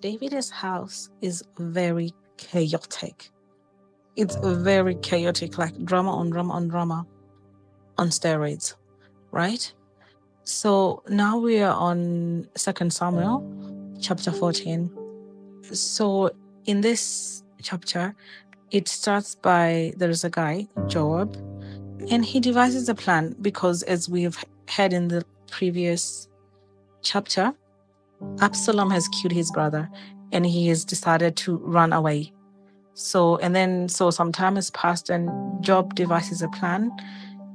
David's house is very chaotic. It's very chaotic, like drama on drama on drama on steroids, right? So now we are on 2 Samuel chapter 14. So in this chapter, it starts by there's a guy, Joab, and he devises a plan because, as we've heard in the previous chapter, Absalom has killed his brother and he has decided to run away. So some time has passed and Joab devises a plan.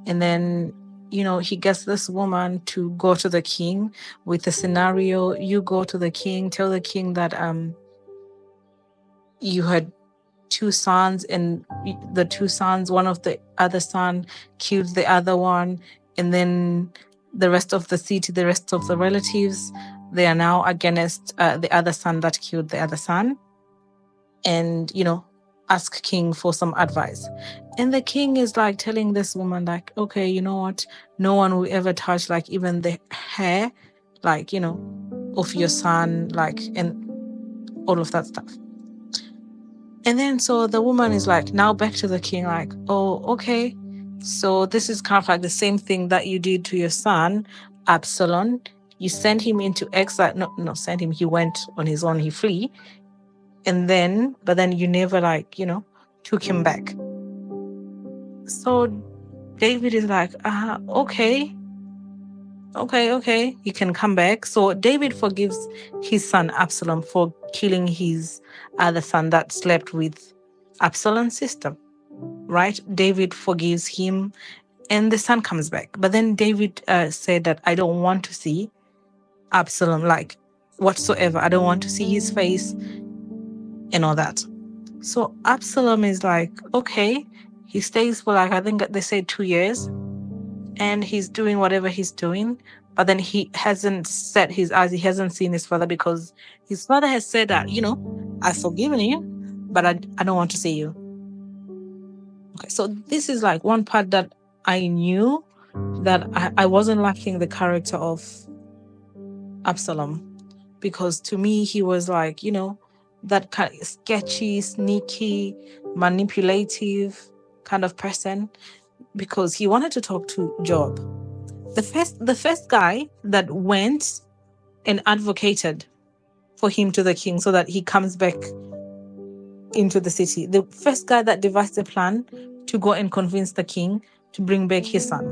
And then, he gets this woman to go to the king with the scenario. You go to the king, tell the king that you had two sons, and the two sons, one of the other son killed the other one, and then the rest of the city, the rest of the relatives, they are now against the other son that killed the other son, and ask king for some advice. And the king is like telling this woman, like, okay, you know what, no one will ever touch like even the hair, like, of your son, like, and all of that stuff. And then so the woman is like, now back to the king, like, oh, okay. So this is kind of like the same thing that you did to your son, Absalom. You sent him into exile. No, not sent him. He went on his own. He flee. But then you never took him back. So David is like, okay. Okay, you can come back. So David forgives his son Absalom for killing his other son that slept with Absalom's sister, right? David forgives him and the son comes back. But then David said that I don't want to see Absalom, like, whatsoever. I don't want to see his face and all that. So Absalom is like, okay. He stays for I think they say 2 years. And he's doing whatever he's doing, but then he hasn't set his eyes, he hasn't seen his father, because his father has said that, I've forgiven you, but I don't want to see you. Okay, so this is like one part that I knew that I wasn't liking the character of Absalom, because to me he was like, that kind of sketchy, sneaky, manipulative kind of person, because he wanted to talk to Joab. The first guy that went and advocated for him to the king so that he comes back into the city. The first guy that devised a plan to go and convince the king to bring back his son.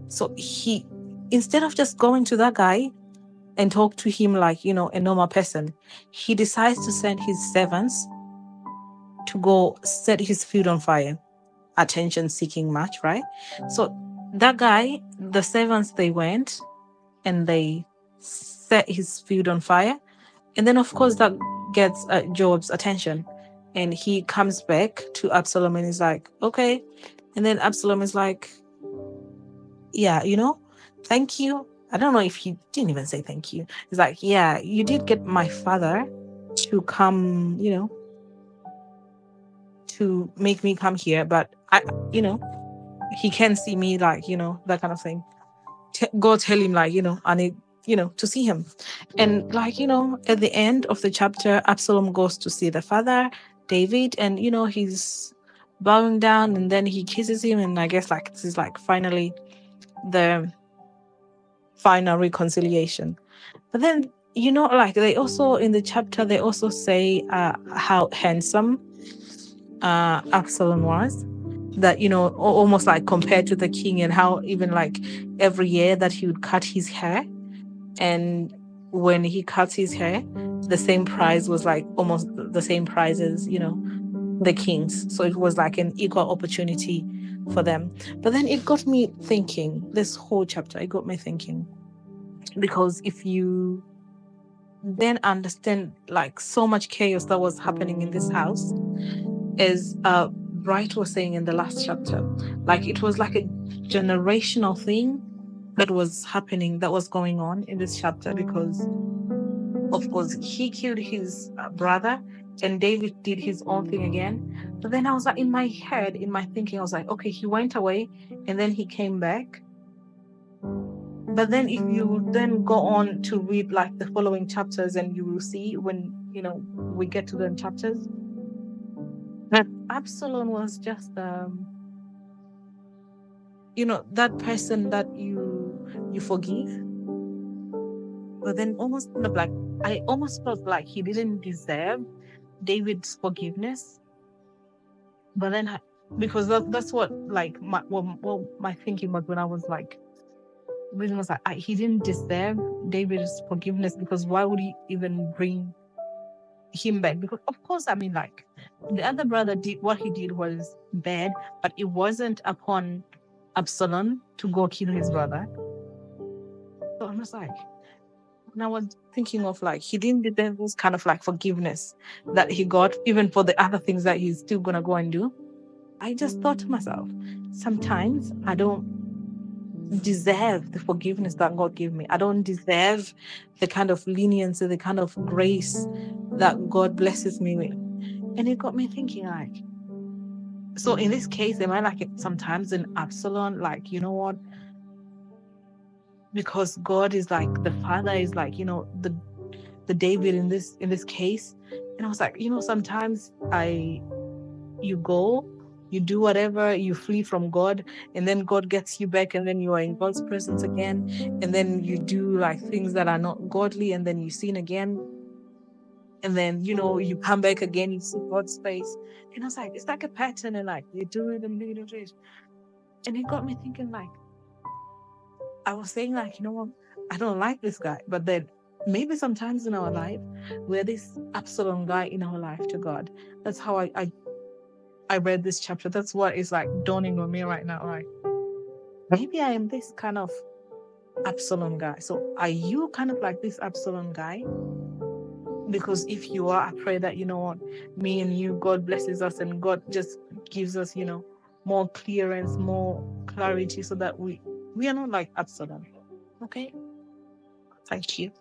So he, instead of just going to that guy and talk to him like, a normal person, he decides to send his servants to go set his field on fire. Attention-seeking match, right? So that guy, the servants, they went and they set his field on fire. And then, of course, that gets Joab's attention. And he comes back to Absalom and is like, okay. And then Absalom is like, yeah, thank you. I don't know if he didn't even say thank you. He's like, yeah, you did get my father to come, to make me come here. But, he can see me, like, that kind of thing. Go tell him, like, I need, to see him. And, like, at the end of the chapter, Absalom goes to see the father, David, and, he's bowing down, and then he kisses him. And I guess, like, this is, like, finally the final reconciliation. But then, like, they also, in the chapter, they also say how handsome Absalom was, that almost like compared to the king, and how even like every year that he would cut his hair, and when he cuts his hair, the same price was like almost the same price as the king's. So it was like an equal opportunity for them. But then it got me thinking, this whole chapter, it got me thinking, because if you then understand like so much chaos that was happening in this house, as Bright was saying in the last chapter, like it was like a generational thing that was happening, that was going on in this chapter, because of course he killed his brother and David did his own thing again. But then I was like, in my head, in my thinking, I was like, okay, he went away and then he came back. But then if you then go on to read like the following chapters, and you will see when, we get to the chapters, that Absalom was just that person that you forgive, but then almost kind of like, I almost felt like he didn't deserve David's forgiveness. But then because that's what like what my thinking was when I was like reading, was like, he didn't deserve David's forgiveness, because why would he even bring him back? Because of course, I mean, like, the other brother did what he did was bad, but it wasn't upon Absalom to go kill his brother. So I'm just like, and I was thinking of like, he didn't deserve this kind of like forgiveness that he got, even for the other things that he's still gonna go and do. I just thought to myself, sometimes I don't deserve the forgiveness that God gave me. I don't deserve the kind of leniency, the kind of grace that God blesses me with. And it got me thinking, like, so in this case, am I like sometimes in Absalom, like, you know what? Because God is like, the Father is like, the David in this case. And I was like, sometimes you go, you do whatever, you flee from God, and then God gets you back, and then you are in God's presence again, and then you do like things that are not godly, and then you sin again, and then you come back again, you see God's face. And I was like, it's like a pattern, and like you do it and you do it. And it got me thinking, like, I was saying, like, what, I don't like this guy, but then maybe sometimes in our life we're this Absalom guy in our life to God. That's how I read this chapter. That's what is like dawning on me right now. Like, maybe I am this kind of Absalom guy. So are you kind of like this Absalom guy? Because if you are, I pray that, me and you, God blesses us, and God just gives us, more clearance, more clarity, so that we are not like Absalom. Okay? Thank you.